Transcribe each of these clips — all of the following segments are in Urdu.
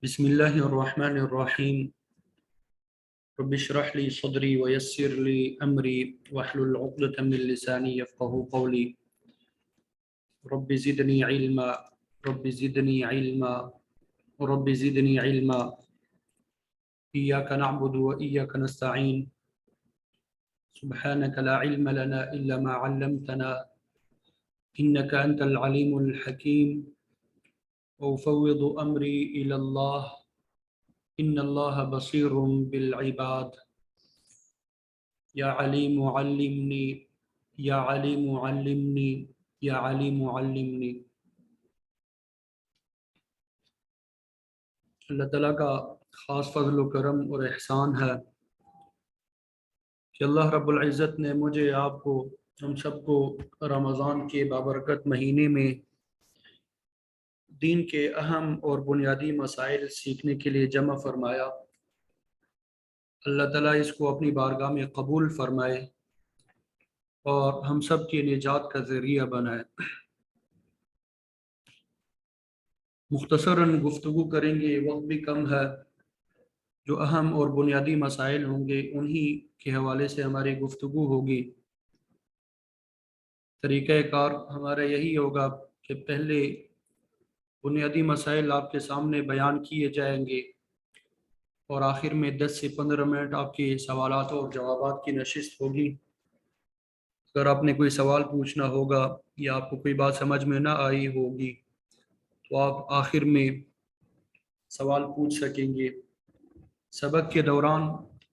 بسم الله الرحمن الرحيم. رب اشرح لي صدري ويسر لي أمري واحلل عقدة من لساني يفقه قولي. رب زدني علما. رب زدني علما. رب زدني علما. إياك نعبد وإياك نستعين. سبحانك لا علم لنا إلا ما علمتنا إنك أنت العليم الحكيم. وأفوض أمري إلى الله إن الله بصير بالعباد. يا عليم علمني. يا عليم علمني. يا عليم علمني. اللہ تعالیٰ کا خاص فضل و کرم اور احسان ہے کہ اللہ رب العزت نے مجھے، آپ کو، ہم سب کو رمضان کے بابرکت مہینے میں دین کے اہم اور بنیادی مسائل سیکھنے کے لیے جمع فرمایا۔ اللہ تعالیٰ اس کو اپنی بارگاہ میں قبول فرمائے اور ہم سب کی نجات کا ذریعہ بنائے۔ مختصراً گفتگو کریں گے، وقت بھی کم ہے۔ جو اہم اور بنیادی مسائل ہوں گے انہی کے حوالے سے ہماری گفتگو ہوگی۔ طریقہ کار ہمارا یہی ہوگا کہ پہلے بنیادی مسائل آپ کے سامنے بیان کیے جائیں گے اور آخر میں 10 سے 15 منٹ آپ کے سوالات اور جوابات کی نشست ہوگی۔ اگر آپ نے کوئی سوال پوچھنا ہوگا یا آپ کو کوئی بات سمجھ میں نہ آئی ہوگی تو آپ آخر میں سوال پوچھ سکیں گے۔ سبق کے دوران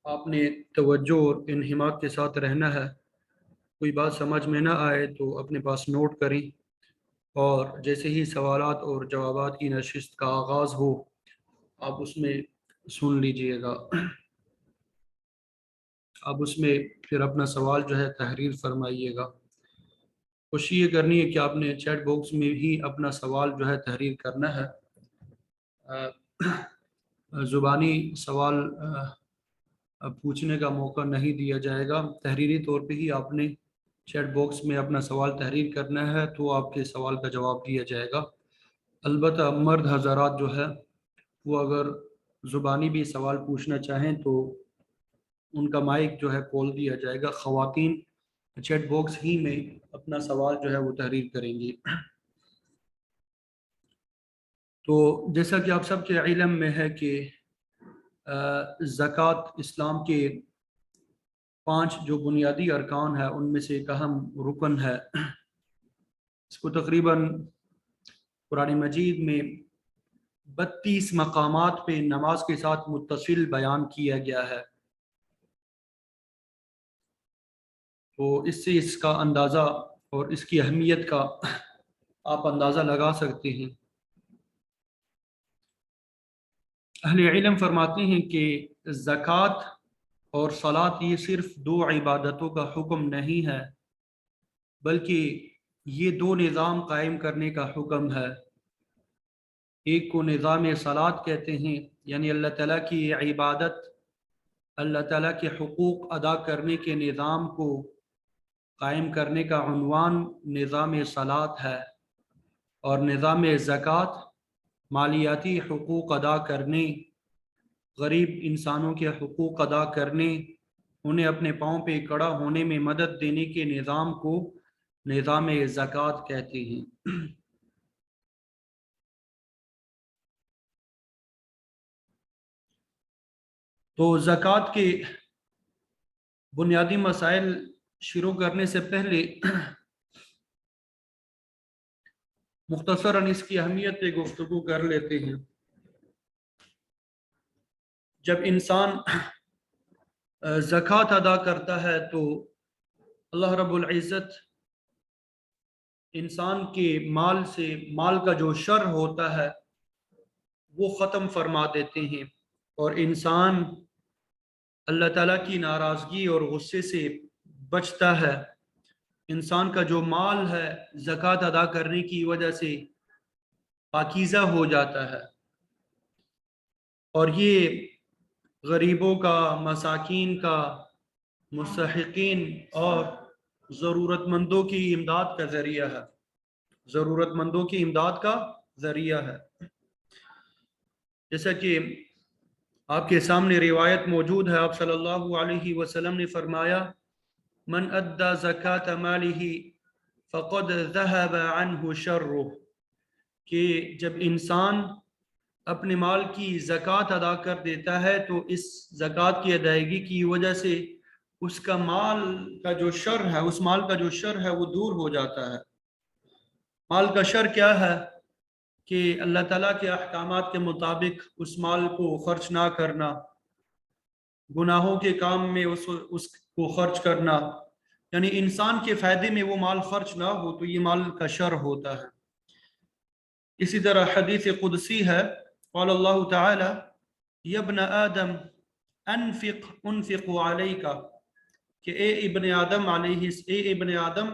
آپ نے توجہ اور انہماک کے ساتھ رہنا ہے۔ کوئی بات سمجھ میں نہ آئے تو اپنے پاس نوٹ کریں، اور جیسے ہی سوالات اور جوابات کی نشست کا آغاز ہو آپ اس میں سن لیجئے گا۔ آپ اس میں پھر اپنا سوال جو ہے تحریر فرمائیے گا۔ کوشش یہ کرنی ہے کہ آپ نے چیٹ باکس میں ہی اپنا سوال جو ہے تحریر کرنا ہے۔ زبانی سوال پوچھنے کا موقع نہیں دیا جائے گا۔ تحریری طور پہ ہی آپ نے چیٹ باکس میں اپنا سوال تحریر کرنا ہے تو آپ کے سوال کا جواب دیا جائے گا۔ البتہ مرد حضرات جو ہے وہ اگر زبانی بھی سوال پوچھنا چاہیں تو ان کا مائک جو ہے کھول دیا جائے گا۔ خواتین چیٹ باکس ہی میں اپنا سوال جو ہے وہ تحریر کریں گی۔ تو جیسا کہ آپ سب کے علم میں ہے کہ زکوٰۃ اسلام کے 5 جو بنیادی ارکان ہے ان میں سے ایک اہم رکن ہے۔ اس کو تقریباً قرآن مجید میں 32 مقامات پہ نماز کے ساتھ متصل بیان کیا گیا ہے۔ تو اس سے اس کا اندازہ اور اس کی اہمیت کا آپ اندازہ لگا سکتے ہیں۔ اہل علم فرماتے ہیں کہ زکوٰۃ اور صلاۃ یہ صرف 2 عبادتوں کا حکم نہیں ہے، بلکہ یہ 2 نظام قائم کرنے کا حکم ہے۔ ایک کو نظام صلاۃ کہتے ہیں، یعنی اللہ تعالیٰ کی عبادت، اللہ تعالیٰ کے حقوق ادا کرنے کے نظام کو قائم کرنے کا عنوان نظام صلاۃ ہے، اور نظام زکوٰۃ مالیاتی حقوق ادا کرنے، غریب انسانوں کے حقوق ادا کرنے، انہیں اپنے پاؤں پہ کھڑا ہونے میں مدد دینے کے نظام کو نظام زکوٰۃ کہتے ہیں۔ تو زکوٰۃ کے بنیادی مسائل شروع کرنے سے پہلے مختصراً اس کی اہمیت پہ گفتگو کر لیتے ہیں۔ جب انسان زکوٰۃ ادا کرتا ہے تو اللہ رب العزت انسان کے مال سے، مال کا جو شر ہوتا ہے وہ ختم فرما دیتے ہیں، اور انسان اللہ تعالیٰ کی ناراضگی اور غصے سے بچتا ہے۔ انسان کا جو مال ہے زکوٰۃ ادا کرنے کی وجہ سے پاکیزہ ہو جاتا ہے، اور یہ غریبوں کا، مساکین کا، مستحقین اور ضرورت مندوں کی امداد کا ذریعہ ہے۔ ضرورت مندوں کی امداد کا ذریعہ ہے۔ جیسا کہ آپ کے سامنے روایت موجود ہے، آپ صلی اللہ علیہ وسلم نے فرمایا من ادى زکاة ماله فقد ذهب عنه شره، کہ جب انسان اپنے مال کی زکوٰۃ ادا کر دیتا ہے تو اس زکوٰۃ کی ادائیگی کی وجہ سے اس کا مال کا جو شر ہے، اس مال کا جو شر ہے وہ دور ہو جاتا ہے۔ مال کا شر کیا ہے؟ کہ اللہ تعالیٰ کے احکامات کے مطابق اس مال کو خرچ نہ کرنا، گناہوں کے کام میں اس کو خرچ کرنا، یعنی انسان کے فائدے میں وہ مال خرچ نہ ہو تو یہ مال کا شر ہوتا ہے۔ اسی طرح حدیث قدسی ہے، قال اللہ تعالی یا ابن آدم انفق علیک، کہ اے ابن آدم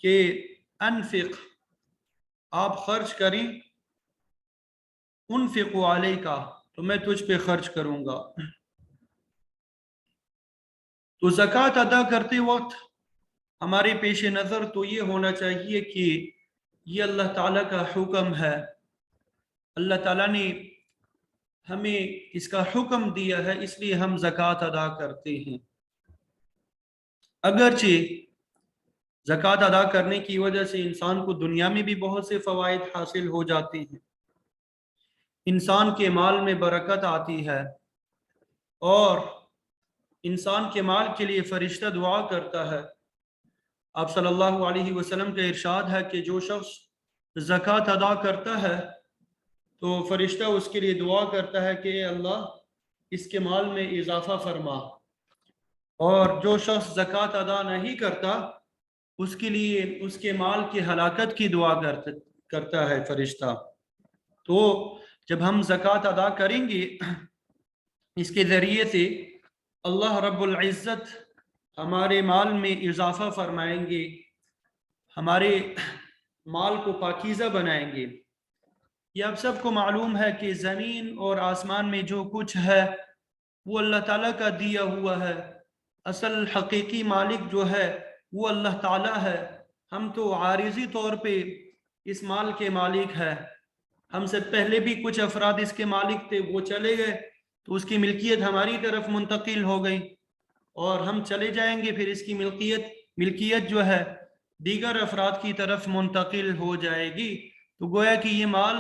کہ انفق، آپ خرچ کریں، انفق علیک، تو میں تجھ پہ خرچ کروں گا۔ تو زکوٰۃ ادا کرتے وقت ہمارے پیش نظر تو یہ ہونا چاہیے کہ یہ اللہ تعالیٰ کا حکم ہے، اللہ تعالیٰ نے ہمیں اس کا حکم دیا ہے، اس لیے ہم زکوٰۃ ادا کرتے ہیں۔ اگرچہ زکوٰۃ ادا کرنے کی وجہ سے انسان کو دنیا میں بھی بہت سے فوائد حاصل ہو جاتے ہیں، انسان کے مال میں برکت آتی ہے، اور انسان کے مال کے لیے فرشتہ دعا کرتا ہے۔ آپ صلی اللہ علیہ وسلم کا ارشاد ہے کہ جو شخص زکوٰۃ ادا کرتا ہے تو فرشتہ اس کے لیے دعا کرتا ہے کہ اے اللہ اس کے مال میں اضافہ فرما، اور جو شخص زکوٰۃ ادا نہیں کرتا اس کے لیے اس کے مال کی ہلاکت کی دعا کرتا ہے فرشتہ۔ تو جب ہم زکوٰۃ ادا کریں گے اس کے ذریعے سے اللہ رب العزت ہمارے مال میں اضافہ فرمائیں گے، ہمارے مال کو پاکیزہ بنائیں گے۔ یہ آپ سب کو معلوم ہے کہ زمین اور آسمان میں جو کچھ ہے وہ اللہ تعالیٰ کا دیا ہوا ہے، اصل حقیقی مالک جو ہے وہ اللہ تعالیٰ ہے، ہم تو عارضی طور پہ اس مال کے مالک ہیں۔ ہم سے پہلے بھی کچھ افراد اس کے مالک تھے، وہ چلے گئے تو اس کی ملکیت ہماری طرف منتقل ہو گئی، اور ہم چلے جائیں گے پھر اس کی ملکیت جو ہے دیگر افراد کی طرف منتقل ہو جائے گی۔ تو گویا کہ یہ مال،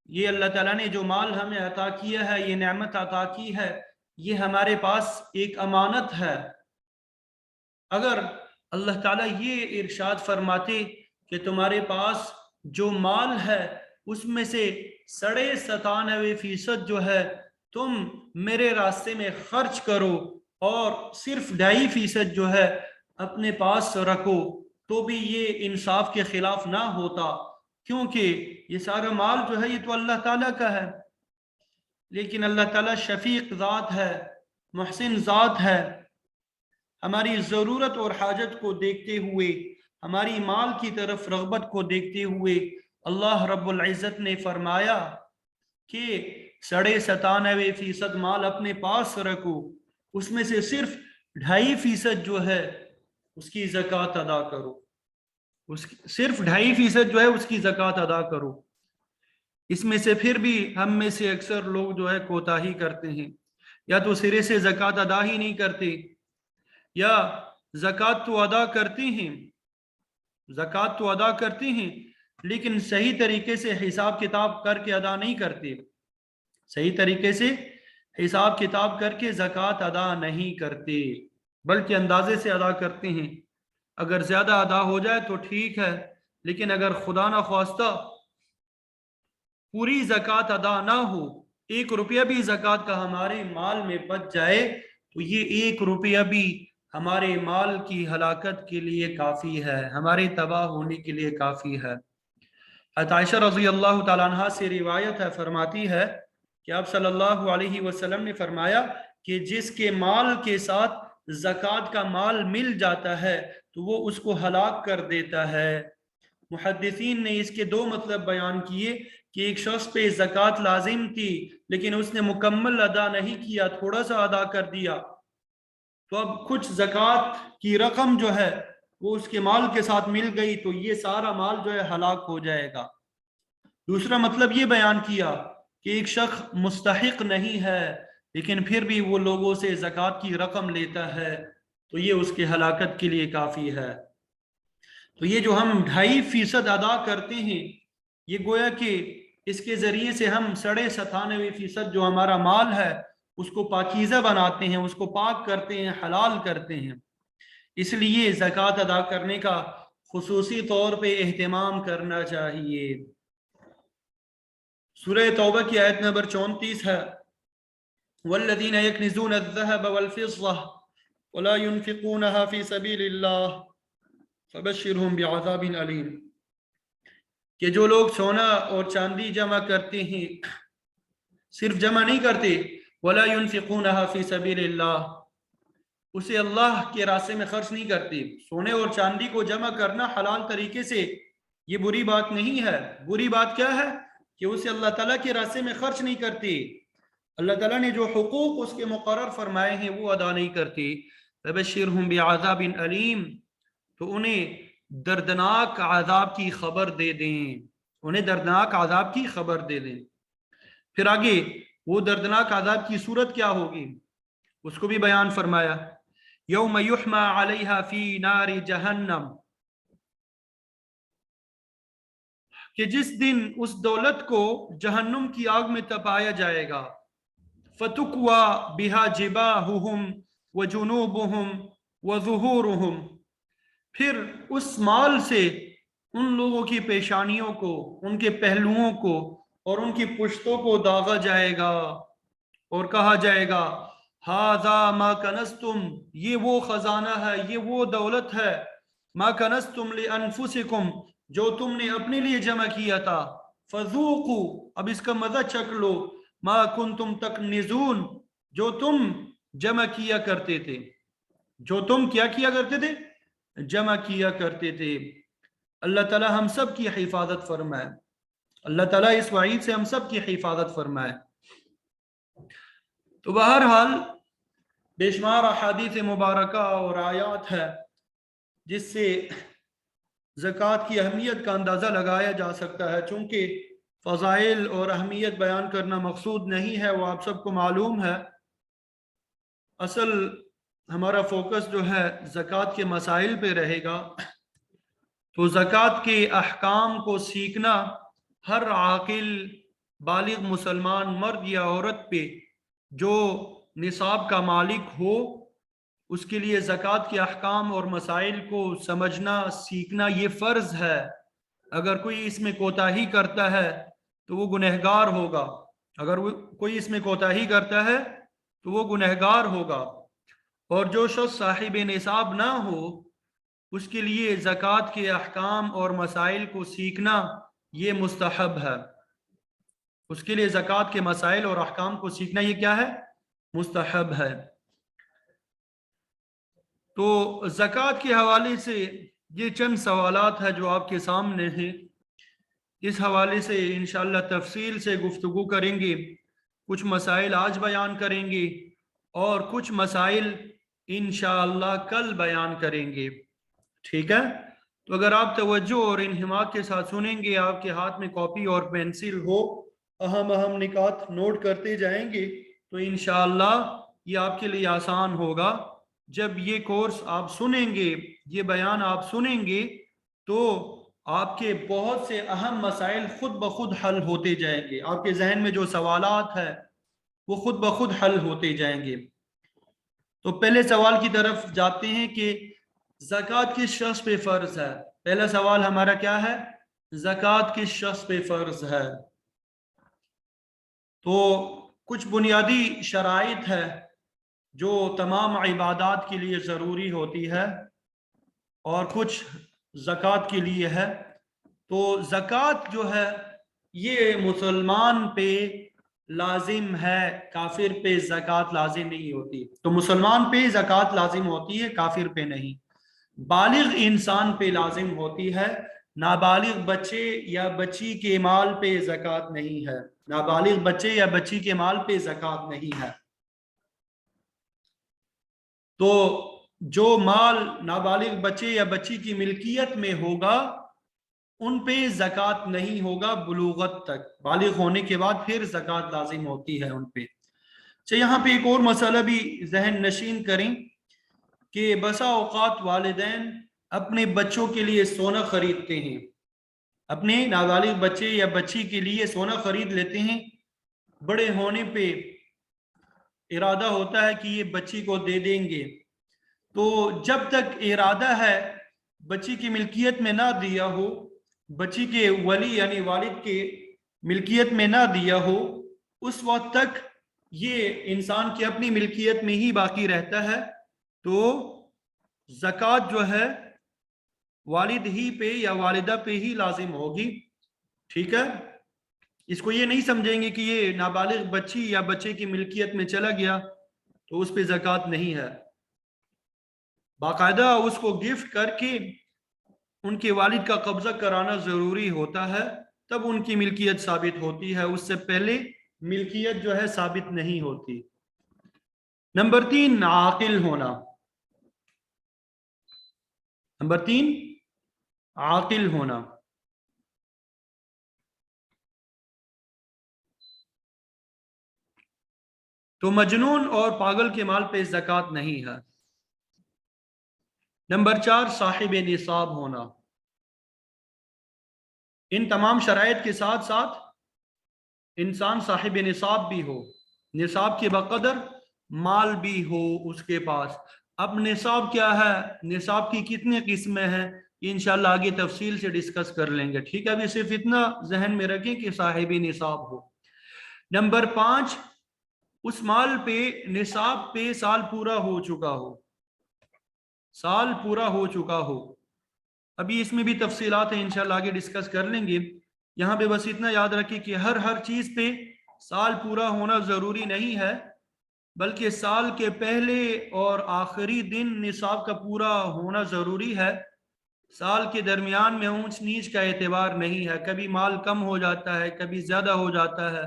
یہ اللہ تعالیٰ نے جو مال ہمیں عطا کیا ہے، یہ نعمت عطا کی ہے، یہ ہمارے پاس ایک امانت ہے۔ اگر اللہ تعالیٰ یہ ارشاد فرماتے کہ تمہارے پاس جو مال ہے اس میں سے 97.5% جو ہے تم میرے راستے میں خرچ کرو، اور صرف 2.5% جو ہے اپنے پاس رکھو، تو بھی یہ انصاف کے خلاف نہ ہوتا، کیونکہ یہ سارا مال جو ہے یہ تو اللہ تعالیٰ کا ہے۔ لیکن اللہ تعالیٰ شفیق ذات ہے، محسن ذات ہے، ہماری ضرورت اور حاجت کو دیکھتے ہوئے، ہماری مال کی طرف رغبت کو دیکھتے ہوئے اللہ رب العزت نے فرمایا کہ 97.5% مال اپنے پاس رکھو، اس میں سے صرف 2.5% جو ہے اس کی زکوٰۃ ادا کرو، صرف 2.5% جو ہے اس کی زکوٰۃ ادا کرو۔ اس میں سے پھر بھی ہم میں سے اکثر لوگ جو ہے کوتاہی کرتے ہیں، یا تو سرے سے زکوٰۃ ادا ہی نہیں کرتے، یا زکوٰۃ تو ادا کرتے ہیں لیکن صحیح طریقے سے حساب کتاب کر کے ادا نہیں کرتے، صحیح طریقے سے حساب کتاب کر کے زکوٰۃ ادا نہیں کرتے، بلکہ اندازے سے ادا کرتے ہیں۔ اگر زیادہ ادا ہو جائے تو ٹھیک ہے، لیکن اگر خدا نہ خواستہ پوری زکوٰۃ ادا نہ ہو، 1 روپیہ بھی زکوٰۃ کا ہمارے مال میں بچ جائے تو یہ 1 روپیہ بھی ہمارے مال کی ہلاکت کے لیے کافی ہے، ہمارے تباہ ہونے کے لیے کافی ہے۔ حضرت عائشہ رضی اللہ تعالیٰ عنہ سے روایت ہے، فرماتی ہے کہ آپ صلی اللہ علیہ وسلم نے فرمایا کہ جس کے مال کے ساتھ زکوٰۃ کا مال مل جاتا ہے تو وہ اس کو ہلاک کر دیتا ہے۔ محدثین نے اس کے 2 مطلب بیان کیے کہ ایک شخص پہ زکوٰۃ لازم تھی لیکن اس نے مکمل ادا نہیں کیا، تھوڑا سا ادا کر دیا، تو اب کچھ زکوٰۃ کی رقم جو ہے وہ اس کے مال کے ساتھ مل گئی تو یہ سارا مال جو ہے ہلاک ہو جائے گا۔ دوسرا مطلب یہ بیان کیا کہ ایک شخص مستحق نہیں ہے لیکن پھر بھی وہ لوگوں سے زکوٰۃ کی رقم لیتا ہے تو یہ اس کے ہلاکت کے لیے کافی ہے۔ تو یہ جو ہم 2.5% ادا کرتے ہیں، یہ گویا کہ اس کے ذریعے سے ہم 97.5% جو ہمارا مال ہے اس کو پاکیزہ بناتے ہیں، اس کو پاک کرتے ہیں، حلال کرتے ہیں۔ اس لیے زکوٰۃ ادا کرنے کا خصوصی طور پہ اہتمام کرنا چاہیے۔ سورہ توبہ کی آیت نمبر 34 ہے، والذین یکنزون الذهب والفضة ولا ينفقونها في سبيل الله فبشرهم بعذاب علیم، کہ جو لوگ سونا اور چاندی جمع کرتے ہیں، صرف جمع نہیں کرتے، ولا ينفقونها في سبيل اللہ، اسے اللہ کے راستے میں خرچ نہیں کرتے۔ سونے اور چاندی کو جمع کرنا حلال طریقے سے یہ بری بات نہیں ہے۔ بری بات کیا ہے کہ اسے اللہ تعالیٰ کے راستے میں خرچ نہیں کرتے، اللہ تعالیٰ نے جو حقوق اس کے مقرر فرمائے ہیں وہ ادا نہیں کرتے۔ فبشرہم بعذاب علیم، تو انہیں دردناک عذاب کی خبر دے دیں، انہیں دردناک عذاب کی خبر دے دیں۔ پھر آگے وہ دردناک عذاب کی صورت کیا ہوگی اس کو بھی بیان فرمایا، یوم یحمى علیہا فی نار جہنم، کہ جس دن اس دولت کو جہنم کی آگ میں تپایا جائے گا، فتکوى بها جباہہم وجنوبہم وظہورہم، پھر اس مال سے ان لوگوں کی پیشانیوں کو، ان کے پہلوؤں کو اور ان کی پشتوں کو داغا جائے گا اور کہا جائے گا ھذا ما کنزتم، یہ وہ خزانہ ہے، یہ وہ دولت ہے، ما کنزتم لانفسکم، جو تم نے اپنے لیے جمع کیا تھا، فذوقوا، اب اس کا مزہ چکھ لو، ما کنتم تکنزون، جو تم جمع کیا کرتے تھے، جو تم کیا کیا کرتے تھے، جمع کیا کرتے تھے۔ اللہ تعالی ہم سب کی حفاظت فرمائے، اللہ تعالیٰ اس وعید سے ہم سب کی حفاظت فرمائے۔ تو بہرحال بے شمار احادیث مبارکہ اور آیات ہے جس سے زکوٰۃ کی اہمیت کا اندازہ لگایا جا سکتا ہے۔ چونکہ فضائل اور اہمیت بیان کرنا مقصود نہیں ہے، وہ آپ سب کو معلوم ہے۔ اصل ہمارا فوکس جو ہے زکوٰۃ کے مسائل پہ رہے گا۔ تو زکوٰۃ کے احکام کو سیکھنا ہر عاقل بالغ مسلمان مرد یا عورت پہ جو نصاب کا مالک ہو، اس کے لیے زکوٰۃ کے احکام اور مسائل کو سمجھنا سیکھنا یہ فرض ہے۔ اگر کوئی اس میں کوتاہی کرتا ہے تو وہ گنہگار ہوگا، اگر کوئی اس میں کوتاہی کرتا ہے تو وہ گنہگار ہوگا، اور جو شخص صاحب نصاب نہ ہو اس کے لیے زکوٰۃ کے احکام اور مسائل کو سیکھنا یہ مستحب ہے۔ اس کے لیے زکوٰۃ کے مسائل اور احکام کو سیکھنا یہ کیا ہے؟ مستحب ہے۔ تو زکوٰۃ کے حوالے سے یہ چند سوالات ہیں جو آپ کے سامنے ہیں، اس حوالے سے انشاءاللہ تفصیل سے گفتگو کریں گے۔ کچھ مسائل آج بیان کریں گے اور کچھ مسائل انشاءاللہ کل بیان کریں گے، ٹھیک ہے؟ تو اگر آپ توجہ اور انہماک کے ساتھ سنیں گے، آپ کے ہاتھ میں کاپی اور پینسل ہو، اہم نکات نوٹ کرتے جائیں گے تو انشاءاللہ یہ آپ کے لیے آسان ہوگا۔ جب یہ کورس آپ سنیں گے، یہ بیان آپ سنیں گے، تو آپ کے بہت سے اہم مسائل خود بخود حل ہوتے جائیں گے، آپ کے ذہن میں جو سوالات ہیں وہ خود بخود حل ہوتے جائیں گے۔ تو پہلے سوال کی طرف جاتے ہیں کہ زکوٰۃ کس شخص پہ فرض ہے۔ پہلا سوال ہمارا کیا ہے؟ زکوٰۃ کس شخص پہ فرض ہے؟ تو کچھ بنیادی شرائط ہے جو تمام عبادات کے لیے ضروری ہوتی ہے اور کچھ زکوٰۃ کے لیے ہے۔ تو زکوٰۃ جو ہے یہ مسلمان پہ لازم ہے، کافر پہ زکوٰۃ لازم نہیں ہوتی۔ تو مسلمان پہ زکوٰۃ لازم ہوتی ہے، کافر پہ نہیں۔ بالغ انسان پہ لازم ہوتی ہے، نابالغ بچے یا بچی کے مال پہ زکوٰۃ نہیں ہے، نابالغ بچے یا بچی کے مال پہ زکوٰۃ نہیں ہے۔ تو جو مال نابالغ بچے یا بچی کی ملکیت میں ہوگا ان پہ زکوٰۃ نہیں ہوگا بلوغت تک، بالغ ہونے کے بعد پھر زکوٰۃ لازم ہوتی ہے ان پہ۔ یہاں پہ ایک اور مسئلہ بھی ذہن نشین کریں کہ بسا اوقات والدین اپنے بچوں کے لیے سونا خریدتے ہیں، اپنے نابالغ بچے یا بچی کے لیے سونا خرید لیتے ہیں، بڑے ہونے پہ ارادہ ہوتا ہے کہ یہ بچی کو دے دیں گے، تو جب تک ارادہ ہے بچی کی ملکیت میں نہ دیا ہو، بچی کے ولی یعنی والد کے ملکیت میں نہ دیا ہو، اس وقت تک یہ انسان کی اپنی ملکیت میں ہی باقی رہتا ہے، تو زکوٰۃ جو ہے والد ہی پہ یا والدہ پہ ہی لازم ہوگی، ٹھیک ہے؟ اس کو یہ نہیں سمجھیں گے کہ یہ نابالغ بچی یا بچے کی ملکیت میں چلا گیا تو اس پہ زکوٰۃ نہیں ہے، باقاعدہ اس کو گفٹ کر کے ان کے والد کا قبضہ کرانا ضروری ہوتا ہے، تب ان کی ملکیت ثابت ہوتی ہے، اس سے پہلے ملکیت جو ہے ثابت نہیں ہوتی۔ نمبر 3، عاقل ہونا۔ نمبر 3، عاقل ہونا۔ تو مجنون اور پاگل کے مال پہ زکوٰۃ نہیں ہے۔ نمبر 4، صاحب نصاب ہونا۔ ان تمام شرائط کے ساتھ ساتھ انسان صاحب نصاب بھی ہو، نصاب کے بقدر مال بھی ہو اس کے پاس۔ اب نصاب کیا ہے، نصاب کی کتنی قسمیں ہیں، یہ انشاءاللہ آگے تفصیل سے ڈسکس کر لیں گے، ٹھیک ہے؟ ابھی صرف اتنا ذہن میں رکھیں کہ صاحب نصاب ہو۔ نمبر 5، اس مال پہ نصاب پہ سال پورا ہو چکا ہو، سال پورا ہو چکا ہو۔ ابھی اس میں بھی تفصیلات ہیں، انشاءاللہ آگے ڈسکس کر لیں گے، یہاں پہ بس اتنا یاد رکھیں کہ ہر چیز پہ سال پورا ہونا ضروری نہیں ہے، بلکہ سال کے پہلے اور آخری دن نصاب کا پورا ہونا ضروری ہے۔ سال کے درمیان میں اونچ نیچ کا اعتبار نہیں ہے، کبھی مال کم ہو جاتا ہے، کبھی زیادہ ہو جاتا ہے،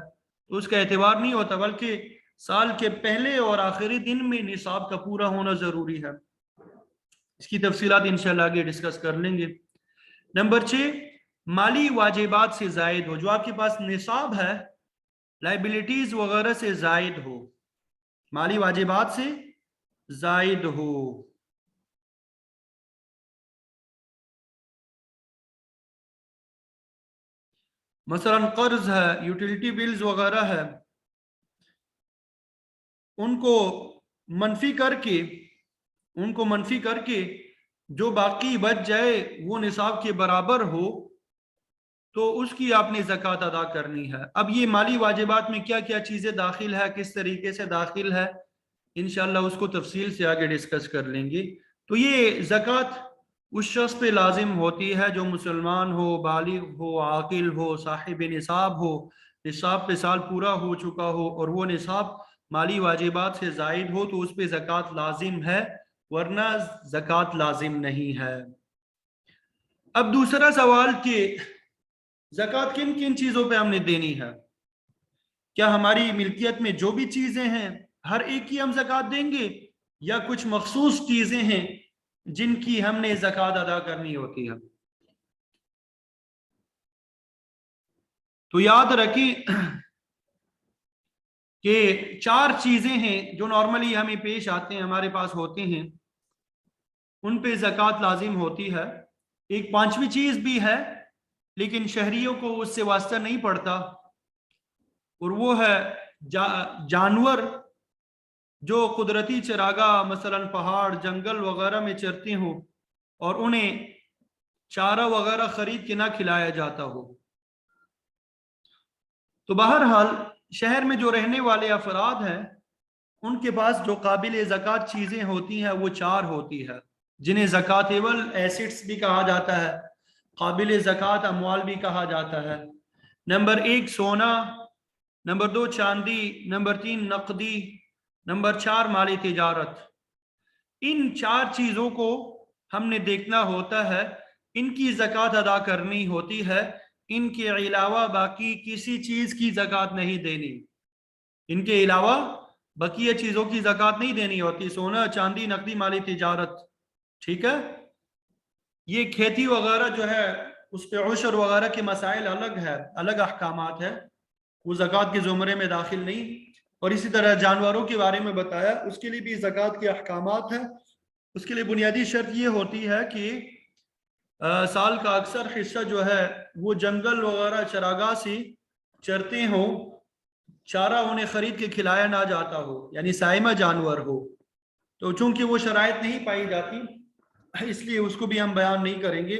تو اس کا اعتبار نہیں ہوتا، بلکہ سال کے پہلے اور آخری دن میں نصاب کا پورا ہونا ضروری ہے۔ اس کی تفصیلات انشاءاللہ آگے ڈسکس کر لیں گے۔ نمبر 6، مالی واجبات سے زائد ہو، جو آپ کے پاس نصاب ہے لائبلٹیز وغیرہ سے زائد ہو، مالی واجبات سے زائد ہو۔ مثلا قرض ہے، یوٹیلیٹی بلز وغیرہ ہے، ان کو منفی کر کے جو باقی بچ جائے وہ نصاب کے برابر ہو تو اس کی آپ نے زکوٰۃ ادا کرنی ہے۔ اب یہ مالی واجبات میں کیا کیا چیزیں داخل ہے، کس طریقے سے داخل ہے، انشاءاللہ اس کو تفصیل سے آگے ڈسکس کر لیں گے۔ تو یہ زکوٰۃ اس شخص پہ لازم ہوتی ہے جو مسلمان ہو، بالغ ہو، عاقل ہو، صاحب نصاب ہو، نصاب پہ سال پورا ہو چکا ہو اور وہ نصاب مالی واجبات سے زائد ہو تو اس پہ زکوٰۃ لازم ہے، ورنہ زکوٰۃ لازم نہیں ہے۔ اب دوسرا سوال کہ زکوٰۃ کن کن چیزوں پہ ہم نے دینی ہے؟ کیا ہماری ملکیت میں جو بھی چیزیں ہیں ہر ایک کی ہم زکوٰۃ دیں گے، یا کچھ مخصوص چیزیں ہیں جن کی ہم نے زکوٰۃ ادا کرنی ہوتی ہے؟ تو یاد رکھیں کہ 4 چیزیں ہیں جو نارملی ہمیں پیش آتے ہیں، ہمارے پاس ہوتے ہیں، ان پہ زکوٰۃ لازم ہوتی ہے۔ ایک 5ویں چیز بھی ہے لیکن شہریوں کو اس سے واسطہ نہیں پڑتا، اور وہ ہے جانور جو قدرتی چراگاہ مثلا پہاڑ جنگل وغیرہ میں چرتے ہوں اور انہیں چارہ وغیرہ خرید کے نہ کھلایا جاتا ہو۔ تو بہرحال شہر میں جو رہنے والے افراد ہیں ان کے پاس جو قابل زکوٰۃ چیزیں ہوتی ہیں وہ 4 ہوتی ہے، جنہیں زکوٰۃیبل ایسٹس بھی کہا جاتا ہے، قابل زکوٰۃ اموال بھی کہا جاتا ہے۔ نمبر 1 سونا، نمبر 2 چاندی، نمبر 3 نقدی، نمبر 4 مالی تجارت۔ ان 4 چیزوں کو ہم نے دیکھنا ہوتا ہے، ان کی زکوٰۃ ادا کرنی ہوتی ہے، ان کے علاوہ باقی کسی چیز کی زکوٰۃ نہیں دینی، ان کے علاوہ بقیہ چیزوں کی زکوٰۃ نہیں دینی ہوتی، سونا چاندی نقدی مالی تجارت، ٹھیک ہے؟ یہ کھیتی وغیرہ جو ہے اس پہ عشر وغیرہ کے مسائل الگ ہے، الگ احکامات ہے، وہ زکوٰۃ کے زمرے میں داخل نہیں۔ اور اسی طرح جانوروں کے بارے میں بتایا، اس کے لیے بھی زکوٰۃ کے احکامات ہیں۔ اس کے لیے بنیادی شرط یہ ہوتی ہے کہ سال کا اکثر حصہ جو ہے وہ جنگل وغیرہ چراگاہ سے چرتے ہوں، چارہ انہیں خرید کے کھلایا نہ جاتا ہو، یعنی سائمہ جانور ہو۔ تو چونکہ وہ شرائط نہیں پائی جاتی، اس لیے اس کو بھی ہم بیان نہیں کریں گے۔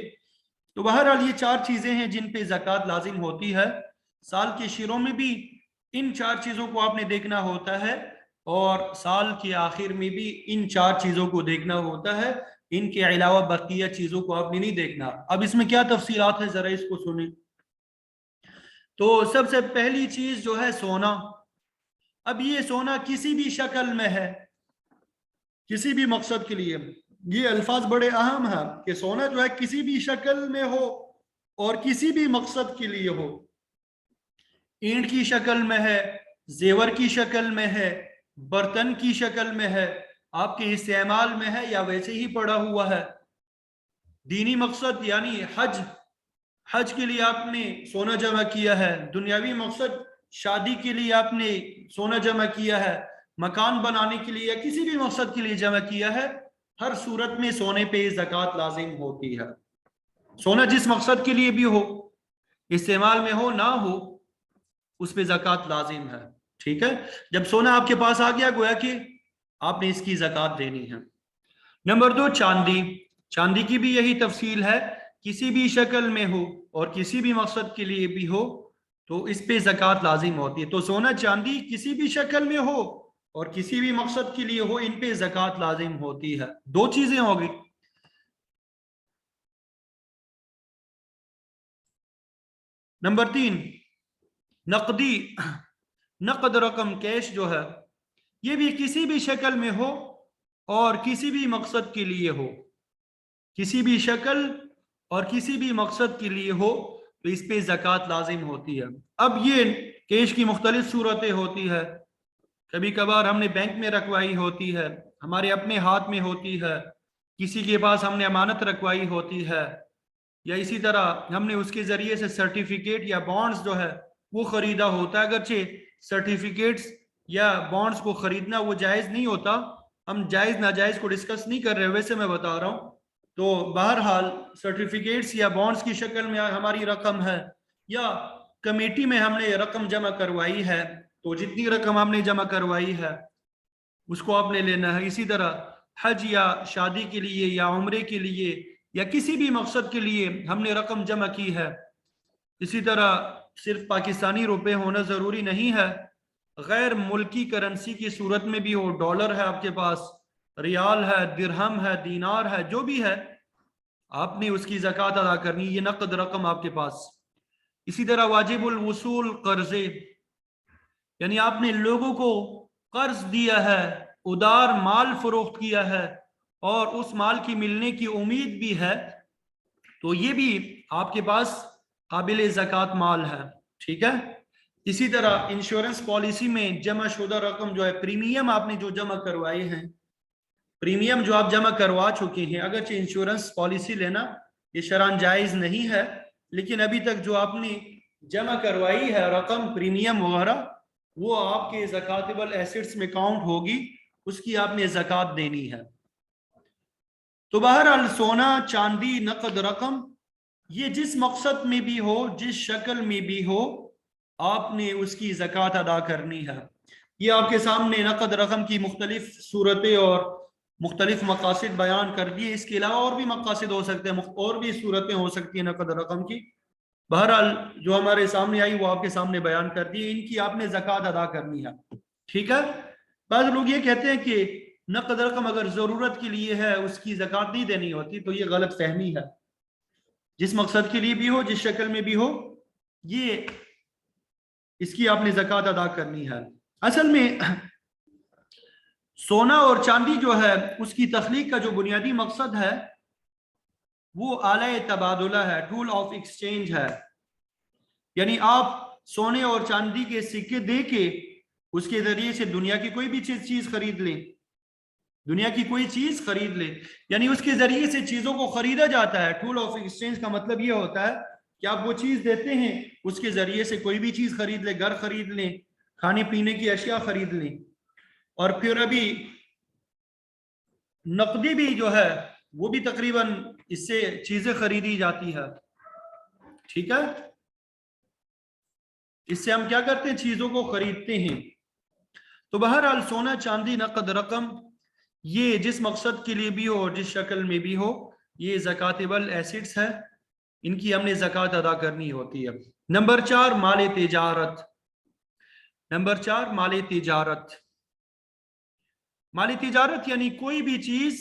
تو بہرحال یہ 4 چیزیں ہیں جن پہ زکوٰۃ لازم ہوتی ہے۔ سال کے شروع میں بھی ان 4 چیزوں کو آپ نے دیکھنا ہوتا ہے، اور سال کے آخر میں بھی ان 4 چیزوں کو دیکھنا ہوتا ہے۔ ان کے علاوہ بقیہ چیزوں کو آپ نے نہیں دیکھنا۔ اب اس میں کیا تفصیلات ہیں ذرا اس کو سنیں۔ تو سب سے پہلی چیز جو ہے سونا۔ اب یہ سونا کسی بھی شکل میں ہے، کسی بھی مقصد کے لیے، یہ الفاظ بڑے اہم ہیں کہ سونا جو ہے کسی بھی شکل میں ہو اور کسی بھی مقصد کے لیے ہو، اینٹ کی شکل میں ہے، زیور کی شکل میں ہے، برتن کی شکل میں ہے، آپ کے استعمال میں ہے، یا ویسے ہی پڑا ہوا ہے۔ دینی مقصد یعنی حج کے لیے آپ نے سونا جمع کیا ہے، دنیاوی مقصد شادی کے لیے آپ نے سونا جمع کیا ہے، مکان بنانے کے لیے یا کسی بھی مقصد کے لیے جمع کیا ہے، ہر صورت میں سونے پہ زکوٰۃ لازم ہوتی ہے۔ سونا جس مقصد کے لیے بھی ہو، استعمال میں ہو نہ ہو، اس پہ زکوٰۃ لازم ہے۔ ٹھیک ہے، جب سونا آپ کے پاس آ گیا گویا کہ آپ نے اس کی زکوٰۃ دینی ہے۔ نمبر 2 چاندی۔ چاندی کی بھی یہی تفصیل ہے، کسی بھی شکل میں ہو اور کسی بھی مقصد کے لیے بھی ہو تو اس پہ زکوٰۃ لازم ہوتی ہے۔ تو سونا چاندی کسی بھی شکل میں ہو اور کسی بھی مقصد کے لیے ہو، ان پہ زکوٰۃ لازم ہوتی ہے۔ 2 چیزیں ہوگی۔ نمبر 3 نقدی، نقد رقم، کیش جو ہے، یہ بھی کسی بھی شکل میں ہو اور کسی بھی مقصد کے لیے ہو، کسی بھی شکل اور کسی بھی مقصد کے لیے ہو تو اس پہ زکوٰۃ لازم ہوتی ہے۔ اب یہ کیش کی مختلف صورتیں ہوتی ہے، کبھی کبھار ہم نے بینک میں رکھوائی ہوتی ہے، ہمارے اپنے ہاتھ میں ہوتی ہے، کسی کے پاس ہم نے امانت رکھوائی ہوتی ہے، یا اسی طرح ہم نے اس کے ذریعے سے سرٹیفکیٹ یا بانڈز جو ہے وہ خریدا ہوتا ہے۔ اگرچہ سرٹیفکیٹس یا بانڈز کو خریدنا وہ جائز نہیں ہوتا، ہم جائز ناجائز کو ڈسکس نہیں کر رہے، ویسے میں بتا رہا ہوں۔ تو بہرحال سرٹیفکیٹس یا بانڈز کی شکل میں ہماری رقم ہے، یا کمیٹی میں ہم نے رقم جمع کروائی ہے، تو جتنی رقم ہم نے جمع کروائی ہے اس کو آپ نے لینا ہے۔ اسی طرح حج یا شادی کے لیے یا عمرے کے لیے یا کسی بھی مقصد کے لیے ہم نے رقم جمع کی ہے۔ اسی طرح صرف پاکستانی روپے ہونا ضروری نہیں ہے، غیر ملکی کرنسی کی صورت میں بھی ہو، ڈالر ہے آپ کے پاس، ریال ہے، درہم ہے، دینار ہے، جو بھی ہے آپ نے اس کی زکوٰۃ ادا کرنی، یہ نقد رقم آپ کے پاس۔ اسی طرح واجب الوصول قرضے، یعنی آپ نے لوگوں کو قرض دیا ہے، ادار مال فروخت کیا ہے اور اس مال کی ملنے کی امید بھی ہے، تو یہ بھی آپ کے پاس قابل زکوٰۃ مال ہے۔ ٹھیک ہے، اسی طرح انشورنس پالیسی میں جمع شدہ رقم جو ہے، پریمیم آپ نے جو جمع کروائے ہیں، پریمیم جو آپ جمع کروا چکے ہیں، اگرچہ انشورنس پالیسی لینا یہ شرعاً جائز نہیں ہے، لیکن ابھی تک جو آپ نے جمع کروائی ہے رقم، پریمیم وغیرہ، وہ آپ کے زکاتبل ایسٹس میں کاؤنٹ ہوگی، اس کی آپ نے زکوٰۃ دینی ہے۔ تو بہرحال سونا، چاندی، نقد رقم، یہ جس مقصد میں بھی ہو، جس شکل میں بھی ہو، آپ نے اس کی زکوٰۃ ادا کرنی ہے۔ یہ آپ کے سامنے نقد رقم کی مختلف صورتیں اور مختلف مقاصد بیان کر دیے، اس کے علاوہ اور بھی مقاصد ہو سکتے ہیں، اور بھی صورتیں ہو سکتی ہیں نقد رقم کی۔ بہرحال جو ہمارے سامنے آئی وہ آپ کے سامنے بیان کر دی، ان کی آپ نے زکوٰۃ ادا کرنی ہے۔ ٹھیک ہے، بعض لوگ یہ کہتے ہیں کہ نقد رقم اگر ضرورت کے لیے ہے اس کی زکوٰۃ نہیں دینی ہوتی، تو یہ غلط فہمی ہے۔ جس مقصد کے لیے بھی ہو، جس شکل میں بھی ہو، یہ اس کی آپ نے زکوٰۃ ادا کرنی ہے۔ اصل میں سونا اور چاندی جو ہے اس کی تخلیق کا جو بنیادی مقصد ہے وہ آلہ تبادلہ ہے، ٹول آف ایکسچینج ہے، یعنی آپ سونے اور چاندی کے سکے دے کے اس کے ذریعے سے دنیا کی کوئی بھی چیز خرید لیں، دنیا کی کوئی چیز خرید لے، یعنی اس کے ذریعے سے چیزوں کو خریدا جاتا ہے. ٹول آف ایکسچینج کا مطلب یہ ہوتا ہے کہ آپ وہ چیز دیتے ہیں، اس کے ذریعے سے کوئی بھی چیز خرید لے، گھر خرید لیں، کھانے پینے کی اشیاء خرید لیں. اور پھر ابھی نقدی بھی جو ہے وہ بھی تقریباً اس سے چیزیں خریدی جاتی ہے. ٹھیک ہے، اس سے ہم کیا کرتے ہیں؟ چیزوں کو خریدتے ہیں. تو بہرحال سونا چاندی نقد رقم یہ جس مقصد کے لیے بھی ہو اور جس شکل میں بھی ہو یہ زکاتیبل ایسٹس ہے، ان کی ہم نے زکوٰۃ ادا کرنی ہوتی ہے. نمبر 4 مال تجارت. نمبر 4 مال تجارت. مال تجارت یعنی کوئی بھی چیز،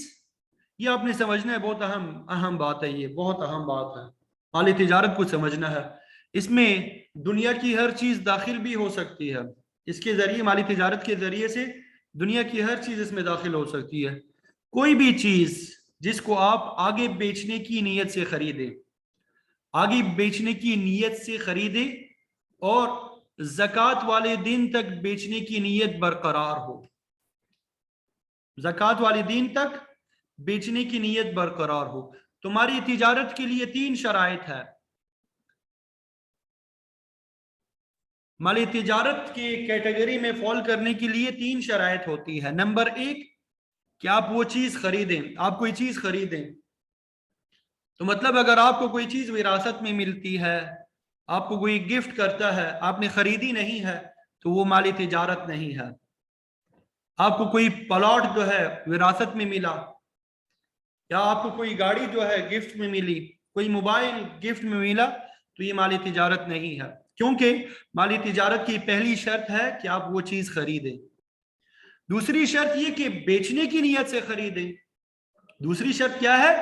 یہ آپ نے سمجھنا ہے، بہت اہم بات ہے، یہ بہت اہم بات ہے. مال تجارت کو سمجھنا ہے، اس میں دنیا کی ہر چیز داخل بھی ہو سکتی ہے. اس کے ذریعے، مالی تجارت کے ذریعے سے دنیا کی ہر چیز اس میں داخل ہو سکتی ہے. کوئی بھی چیز جس کو آپ آگے بیچنے کی نیت سے خریدیں، آگے بیچنے کی نیت سے خریدیں اور زکوٰۃ والے دن تک بیچنے کی نیت برقرار ہو. زکوٰۃ والے دن تک بیچنے کی نیت برقرار ہو. تمہاری تجارت کے لیے 3 شرائط ہے. مالی تجارت کے کیٹیگری میں فال کرنے کے لیے 3 شرائط ہوتی ہے. نمبر 1 کہ آپ وہ چیز خریدیں. آپ کوئی چیز خریدیں تو مطلب اگر آپ کو کوئی چیز وراثت میں ملتی ہے، آپ کو کوئی گفٹ کرتا ہے، آپ نے خریدی نہیں ہے، تو وہ مالی تجارت نہیں ہے. آپ کو کوئی پلاٹ جو ہے وراثت میں ملا، یا آپ کو کوئی گاڑی جو ہے گفٹ میں ملی، کوئی موبائل گفٹ میں ملا، تو یہ مالی تجارت نہیں ہے. کیونکہ مالی تجارت کی پہلی شرط ہے کہ آپ وہ چیز خریدیں. دوسری شرط یہ کہ بیچنے کی نیت سے خریدیں. دوسری شرط کیا ہے؟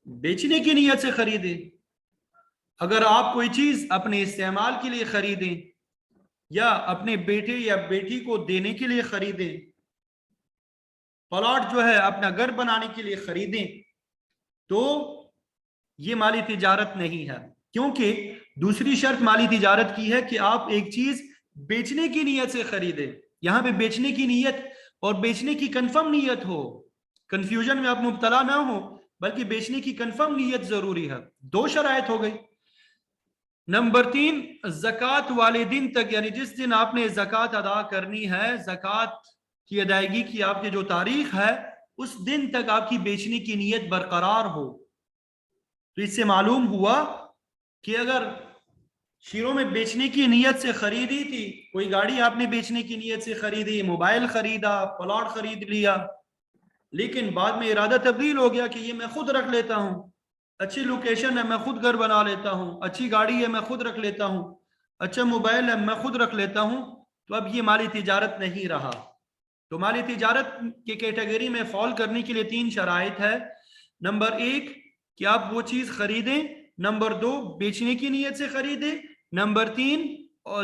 بیچنے کی نیت سے خریدیں. اگر آپ کوئی چیز اپنے استعمال کے لیے خریدیں یا اپنے بیٹے یا بیٹی کو دینے کے لیے خریدیں، پلاٹ جو ہے اپنا گھر بنانے کے لیے خریدیں، تو یہ مالی تجارت نہیں ہے. کیونکہ دوسری شرط مالی تجارت کی ہے کہ آپ ایک چیز بیچنے کی نیت سے خریدیں. یہاں پہ بیچنے کی نیت اور بیچنے کی کنفرم نیت ہو، کنفیوژن میں آپ مبتلا نہ ہو، بلکہ بیچنے کی کنفرم نیت ضروری ہے. 2 شرائط ہو گئی. نمبر 3 زکوٰۃ والے دن تک، یعنی جس دن آپ نے زکوٰۃ ادا کرنی ہے، زکوٰۃ کی ادائیگی کی آپ کی جو تاریخ ہے، اس دن تک آپ کی بیچنے کی نیت برقرار ہو. تو اس سے معلوم ہوا کہ اگر شیروں میں بیچنے کی نیت سے خریدی تھی، کوئی گاڑی آپ نے بیچنے کی نیت سے خریدی، موبائل خریدا، پلاٹ خرید لیا، لیکن بعد میں ارادہ تبدیل ہو گیا کہ یہ میں خود رکھ لیتا ہوں، اچھی لوکیشن ہے میں خود گھر بنا لیتا ہوں، اچھی گاڑی ہے میں خود رکھ لیتا ہوں، اچھا موبائل ہے میں خود رکھ لیتا ہوں، تو اب یہ مالی تجارت نہیں رہا. تو مالی تجارت کے کیٹیگری میں فال کرنے کے لیے 3 شرائط ہے. نمبر 1 کہ آپ وہ چیز خریدیں. نمبر 2 بیچنے کی نیت سے خریدیں. نمبر 3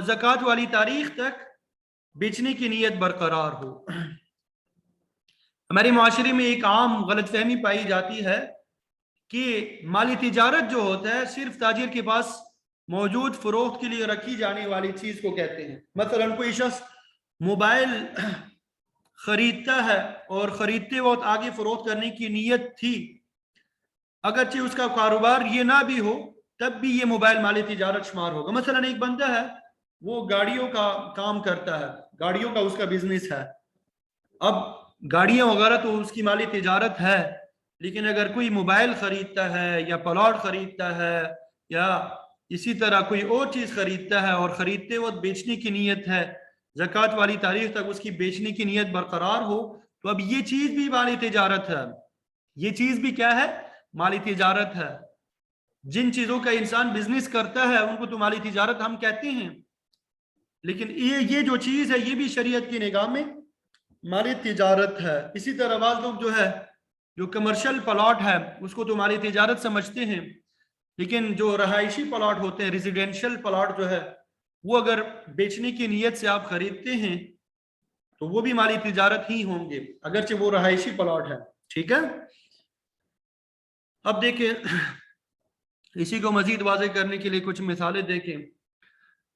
زکوٰۃ والی تاریخ تک بیچنے کی نیت برقرار ہو. ہمارے معاشرے میں ایک عام غلط فہمی پائی جاتی ہے کہ مالی تجارت جو ہوتا ہے صرف تاجر کے پاس موجود فروخت کے لیے رکھی جانے والی چیز کو کہتے ہیں. مثلا کوئی شخص موبائل خریدتا ہے اور خریدتے وقت آگے فروخت کرنے کی نیت تھی، اگرچہ اس کا کاروبار یہ نہ بھی ہو، تب بھی یہ موبائل مالی تجارت شمار ہوگا. مثلا ایک بندہ ہے، وہ گاڑیوں کا کام کرتا ہے، گاڑیوں کا اس کا بزنس ہے. اب گاڑیاں وغیرہ تو اس کی مالی تجارت ہے، لیکن اگر کوئی موبائل خریدتا ہے یا پلاٹ خریدتا ہے یا اسی طرح کوئی اور چیز خریدتا ہے اور خریدتے وقت بیچنے کی نیت ہے، زکوٰۃ والی تاریخ تک اس کی بیچنے کی نیت برقرار ہو، تو اب یہ چیز بھی مالی تجارت ہے. یہ چیز بھی کیا ہے؟ مالی تجارت ہے. جن چیزوں کا انسان بزنس کرتا ہے ان کو تو مالی تجارت ہم کہتے ہیں، لیکن یہ جو چیز ہے یہ بھی شریعت کی نگاہ میں مالی تجارت ہے. اسی طرح بعض لوگ جو ہے جو کمرشل پلاٹ ہے اس کو تو مالی تجارت سمجھتے ہیں، لیکن جو رہائشی پلاٹ ہوتے ہیں، ریزیڈینشل پلاٹ جو ہے، وہ اگر بیچنے کی نیت سے آپ خریدتے ہیں تو وہ بھی مالی تجارت ہی ہوں گے، اگرچہ وہ رہائشی پلاٹ ہے. ٹھیک ہے، اب دیکھیں اسی کو مزید واضح کرنے کے لیے کچھ مثالیں دیکھیں.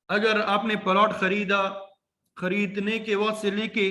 اگر آپ نے پلاٹ خریدا، خریدنے کے وقت سے لے کے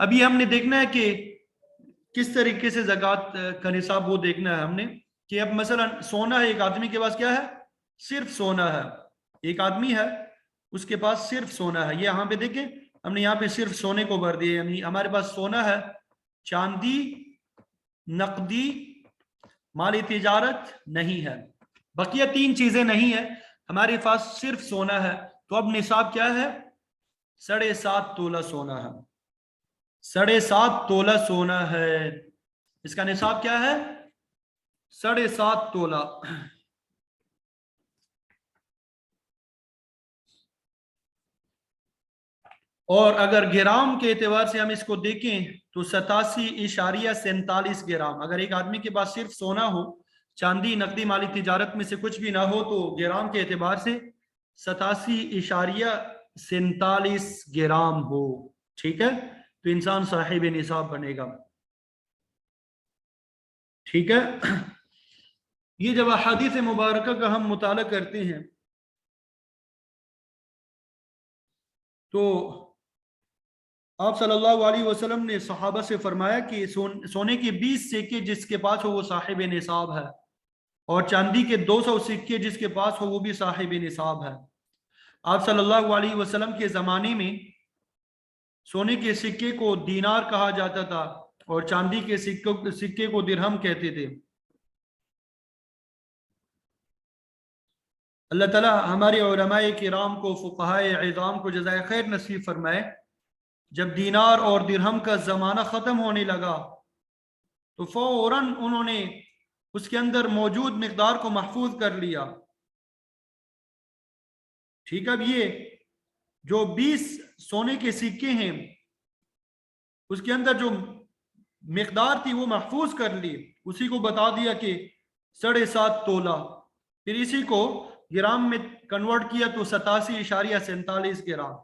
ابھی ہم نے دیکھنا ہے کہ کس طریقے سے زکوٰۃ کا نصاب وہ دیکھنا ہے ہم نے، کہ اب مثلا سونا ہے، ایک آدمی کے پاس کیا ہے؟ صرف سونا ہے. ایک آدمی ہے اس کے پاس صرف سونا ہے. یہ یہاں پہ دیکھیں ہم نے یہاں پہ صرف سونے کو بھر دیا، یعنی ہمارے پاس سونا ہے، چاندی، نقدی، مالی تجارت نہیں ہے. بقیہ تین چیزیں نہیں ہے، ہمارے پاس صرف سونا ہے. تو اب نصاب کیا ہے؟ 7.5 تولہ سونا ہے. 7.5 تولہ سونا ہے. اس کا نصاب کیا ہے؟ 7.5 تولہ. اور اگر گرام کے اعتبار سے ہم اس کو دیکھیں تو 87.47 گرام. اگر ایک آدمی کے پاس صرف سونا ہو، چاندی، نقدی، مالی تجارت میں سے کچھ بھی نہ ہو، تو گرام کے اعتبار سے 87.47 گرام ہو. ٹھیک ہے، تو انسان صاحب نصاب بنے گا. ٹھیک ہے، یہ جب احادیث مبارکہ کا ہم مطالعہ کرتے ہیں تو آپ صلی اللہ علیہ وسلم نے صحابہ سے فرمایا کہ سونے کے 20 سکے جس کے پاس ہو وہ صاحب نصاب ہے، اور چاندی کے 200 سکے جس کے پاس ہو وہ بھی صاحب نصاب ہے. آپ صلی اللہ علیہ وسلم کے زمانے میں سونے کے سکے کو دینار کہا جاتا تھا اور چاندی کے سکے کو درہم کہتے تھے. اللہ تعالیٰ ہمارے علماء کرام کو، فقہائے عظام کو جزائے خیر نصیب فرمائے. جب دینار اور درہم کا زمانہ ختم ہونے لگا تو فوراً انہوں نے اس کے اندر موجود مقدار کو محفوظ کر لیا. ٹھیک ہے، اب یہ جو 20 سونے کے سکے ہیں اس کے اندر جو مقدار تھی وہ محفوظ کر لی، اسی کو بتا دیا کہ 7.5 تولہ. پھر اسی کو گرام میں کنورٹ کیا تو 87.47 گرام.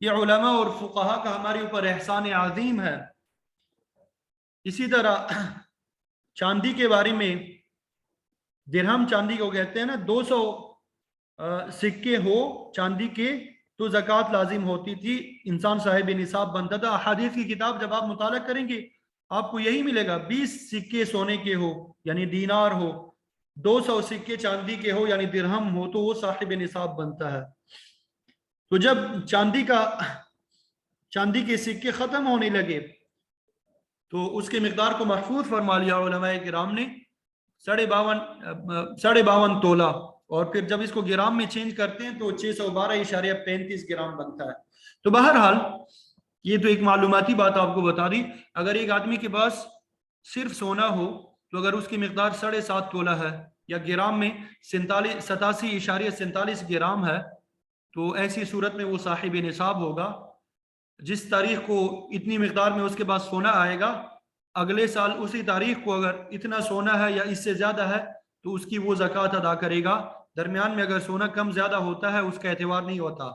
یہ علماء اور فقہا کا ہمارے اوپر احسان عظیم ہے. اسی طرح چاندی کے بارے میں، درہم چاندی کو کہتے ہیں نا، 200 سکے ہو چاندی کے تو زکوٰۃ لازم ہوتی تھی، انسان صاحب نصاب بنتا تھا. احادیث کی کتاب جب آپ مطالعہ کریں گے آپ کو یہی ملے گا. 20 سکے سونے کے ہو یعنی دینار ہو، 200 سکے چاندی کے ہو یعنی درہم ہو، تو وہ صاحب نصاب بنتا ہے. تو جب چاندی کے سکے ختم ہونے لگے تو اس کے مقدار کو محفوظ فرما لیا علماء کرام نے، 52 تولہ. اور پھر جب اس کو گرام میں چینج کرتے ہیں تو 612.35 گرام بنتا ہے. تو بہرحال یہ تو ایک معلوماتی بات آپ کو بتا دی. اگر ایک آدمی کے پاس صرف سونا ہو تو اگر اس کی مقدار 7.5 تولہ ہے یا گرام میں 87.47 گرام ہے تو ایسی صورت میں وہ صاحب نصاب ہوگا. جس تاریخ کو اتنی مقدار میں اس کے پاس سونا آئے گا، اگلے سال اسی تاریخ کو اگر اتنا سونا ہے یا اس سے زیادہ ہے تو اس کی وہ زکوٰۃ ادا کرے گا. درمیان میں اگر سونا کم زیادہ ہوتا ہے اس کا اعتبار نہیں ہوتا،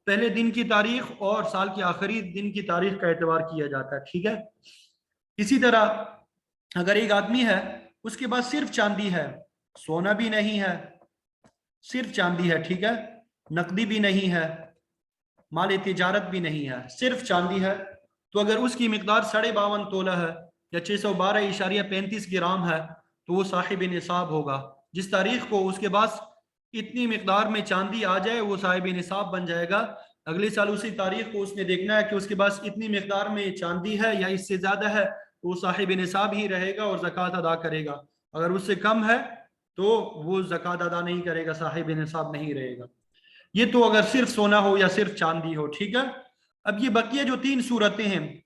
پہلے دن کی تاریخ اور سال کے آخری دن کی تاریخ کا اعتبار کیا جاتا ہے. ٹھیک ہے، اسی طرح اگر ایک آدمی ہے اس کے پاس صرف چاندی ہے، سونا بھی نہیں ہے، صرف چاندی ہے، ٹھیک ہے، نقدی بھی نہیں ہے، مال تجارت بھی نہیں ہے، صرف چاندی ہے، تو اگر اس کی مقدار 52 تولہ ہے یا 612.35 گرام ہے تو وہ صاحب نصاب ہوگا. جس تاریخ کو اس کے پاس اتنی مقدار میں چاندی آ جائے وہ صاحب نصاب بن جائے گا. اگلے سال اسی تاریخ کو اس نے دیکھنا ہے کہ اس کے پاس اتنی مقدار میں چاندی ہے یا اس سے زیادہ ہے تو وہ صاحب نصاب ہی رہے گا اور زکوٰۃ ادا کرے گا. اگر اس سے کم ہے تو وہ زکوٰۃ ادا نہیں کرے گا، صاحب نصاب نہیں رہے گا. یہ تو اگر صرف سونا ہو یا صرف چاندی ہو. ٹھیک ہے، اب یہ بقیہ جو 3 صورتیں ہیں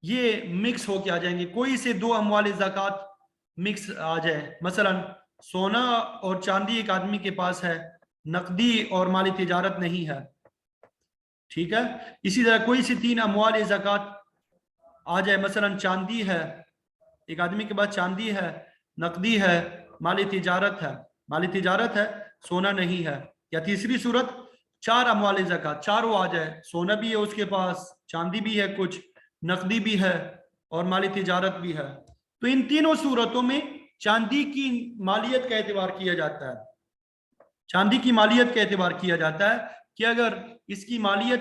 یہ مکس ہو کے آ جائیں گے. کوئی سے 2 اموال زکوٰۃ مکس آ جائے، مثلا سونا اور چاندی ایک آدمی کے پاس ہے، نقدی اور مالی تجارت نہیں ہے. ٹھیک ہے، اسی طرح کوئی سے 3 اموال زکوٰۃ آ جائے، مثلا چاندی ہے، ایک آدمی کے پاس چاندی ہے، نقدی ہے، مالی تجارت ہے، سونا نہیں ہے. یا تیسری صورت 4 اموال زکوٰۃ، چاروں آ جائے، سونا بھی ہے اس کے پاس، چاندی بھی ہے کچھ، نقدی بھی ہے اور مالی تجارت بھی ہے. تو ان تینوں صورتوں میں چاندی کی مالیت کا اعتبار کیا جاتا ہے. چاندی کی مالیت کا اعتبار کیا جاتا ہے کہ اگر اس کی مالیت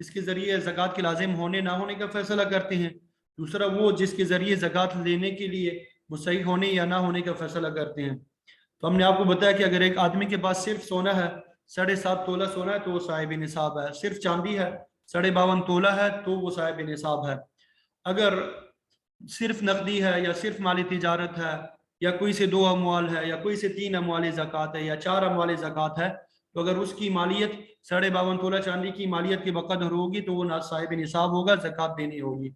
اس کے ذریعے زکوٰۃ کے لازم ہونے نہ ہونے کا فیصلہ کرتے ہیں، دوسرا وہ جس کے ذریعے زکوٰۃ لینے کے لیے مستحق ہونے یا نہ ہونے کا فیصلہ کرتے ہیں۔ تو ہم نے آپ کو بتایا کہ اگر ایک آدمی کے پاس صرف سونا ہے 7.5 تولہ سونا ہے تو وہ صاحب نصاب ہے، صرف چاندی ہے 52.5 تولہ ہے تو وہ صاحب نصاب ہے۔ اگر صرف نقدی ہے یا صرف مالی تجارت ہے یا کوئی سے 2 اموال ہے یا کوئی سے 3 اموال زکوٰۃ ہے یا 4 اموال زکوٰۃ ہے، تو اگر اس کی مالیت 52.5 تولہ چاندی کی مالیت کے بقدر ہوگی تو وہ صاحب نصاب ہوگا، زکوٰۃ دینی ہوگی۔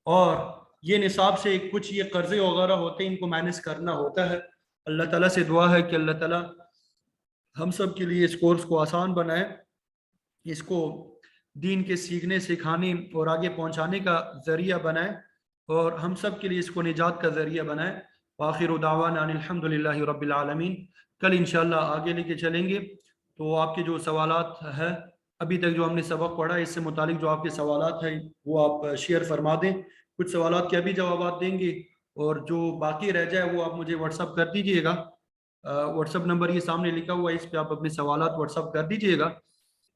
اور یہ نصاب سے کچھ یہ قرضے وغیرہ ہوتے ہیں، ان کو مینیج کرنا ہوتا ہے۔ اللہ تعالیٰ سے دعا ہے کہ اللہ تعالیٰ ہم سب کے لیے اس کورس کو آسان بنائے، اس کو دین کے سیکھنے سکھانے اور آگے پہنچانے کا ذریعہ بنائے، اور ہم سب کے لیے اس کو نجات کا ذریعہ بنائے۔ وآخر دعوانا ان الحمدللہ رب العالمین۔ کل انشاءاللہ آگے لے کے چلیں گے، تو آپ کے جو سوالات ہیں ابھی تک جو ہم نے سبق پڑھا اس سے متعلق جو آپ کے سوالات ہیں وہ آپ شیئر فرما دیں۔ کچھ سوالات کے ابھی جوابات دیں گے، اور جو باقی رہ جائے وہ آپ مجھے واٹس اپ کر دیجئے گا۔ واٹس اپ نمبر یہ سامنے لکھا ہوا ہے، اس پہ آپ اپنے سوالات واٹس اپ کر دیجئے گا،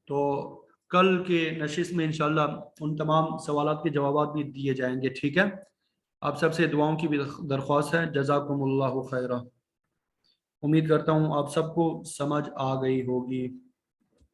تو کل کے نشست میں انشاءاللہ ان تمام سوالات کے جوابات بھی دیے جائیں گے، ٹھیک ہے؟ آپ سب سے دعاؤں کی بھی درخواست ہے۔ جزاکم اللہ خیرہ۔ امید کرتا ہوں آپ سب کو سمجھ آ گئی ہوگی۔